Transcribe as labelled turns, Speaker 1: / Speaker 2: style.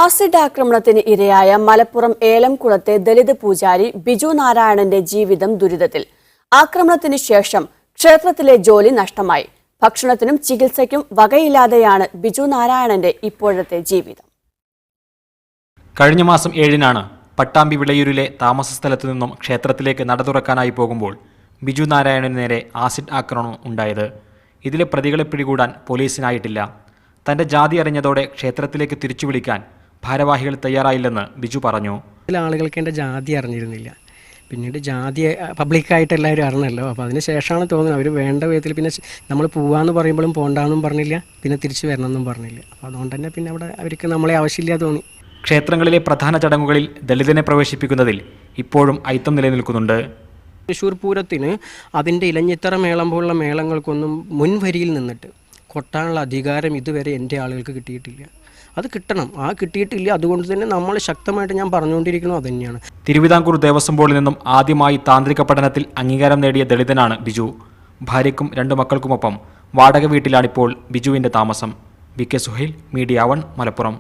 Speaker 1: Acid ആക്രമണത്തിന് ഇരയായ മലപ്പുറം ഏലംകുളത്തെ ദലിത് പൂജാരി ബിജു നാരായണന്റെ ജീവിതം ദുരിതത്തിൽ. ആക്രമണത്തിന് ശേഷം ക്ഷേത്രത്തിലെ ജോലി നഷ്ടമായി. ഭക്ഷണത്തിനും ചികിത്സയ്ക്കും വകയില്ലാതെയാണ് ബിജു നാരായണന്റെ ഇപ്പോഴത്തെ ജീവിതം.
Speaker 2: കഴിഞ്ഞ മാസം 7-നാണ് പട്ടാമ്പി വിളയൂരിലെ താമസ സ്ഥലത്തു നിന്നും ക്ഷേത്രത്തിലേക്ക് നട തുറക്കാനായി പോകുമ്പോൾ ബിജു നാരായണന് നേരെ ആസിഡ് ആക്രമണം ഉണ്ടായത്. ഇതിലെ പ്രതികളെ പിടികൂടാൻ പോലീസിനായിട്ടില്ല. തന്റെ ജാതി അറിഞ്ഞതോടെ ക്ഷേത്രത്തിലേക്ക് തിരിച്ചു വിളിക്കാൻ ഭാരവാഹികൾ തയ്യാറായില്ലെന്ന് ബിജു പറഞ്ഞു.
Speaker 3: ചില ആളുകൾക്ക് എൻ്റെ ജാതി അറിഞ്ഞിരുന്നില്ല. പിന്നീട് ജാതി പബ്ലിക്കായിട്ട് എല്ലാവരും അറിഞ്ഞല്ലോ. അപ്പോൾ അതിന് ശേഷമാണ് തോന്നുന്നത് അവർ വേണ്ട വിധത്തിൽ പിന്നെ നമ്മൾ പോവാന്ന് പറയുമ്പോഴും പോകണ്ടെന്നും പറഞ്ഞില്ല, പിന്നെ തിരിച്ചു വരണമെന്നും പറഞ്ഞില്ല. അപ്പോൾ അതുകൊണ്ട് തന്നെ പിന്നെ അവിടെ അവർക്ക് നമ്മളെ ആവശ്യമില്ല തോന്നി.
Speaker 2: ക്ഷേത്രങ്ങളിലെ പ്രധാന ചടങ്ങുകളിൽ ദളിതനെ പ്രവേശിപ്പിക്കുന്നതിൽ ഇപ്പോഴും അയിത്തം നിലനിൽക്കുന്നുണ്ട്.
Speaker 3: തൃശ്ശൂർ പൂരത്തിന് അതിൻ്റെ ഇലഞ്ഞിത്തറ മേളം പോലുള്ള മേളങ്ങൾക്കൊന്നും മുൻവരിയിൽ നിന്നിട്ട് കൊട്ടാനുള്ള അധികാരം ഇതുവരെ എൻ്റെ ആളുകൾക്ക് കിട്ടിയിട്ടില്ല. അത് കിട്ടണം. കിട്ടിയിട്ടില്ല. അതുകൊണ്ട് തന്നെ നമ്മൾ ശക്തമായിട്ട് ഞാൻ പറഞ്ഞുകൊണ്ടിരിക്കുന്നത് അതുതന്നെയാണ്.
Speaker 2: തിരുവിതാംകൂർ ദേവസ്വം ബോർഡിൽ നിന്നും ആദ്യമായി താന്ത്രിക പഠനത്തിൽ അംഗീകാരം നേടിയ ദളിതനാണ് ബിജു. ഭാര്യയ്ക്കും 2 മക്കൾക്കുമൊപ്പം വാടക വീട്ടിലാണിപ്പോൾ ബിജുവിൻ്റെ താമസം. V K Suhail, media 1, Malappuram.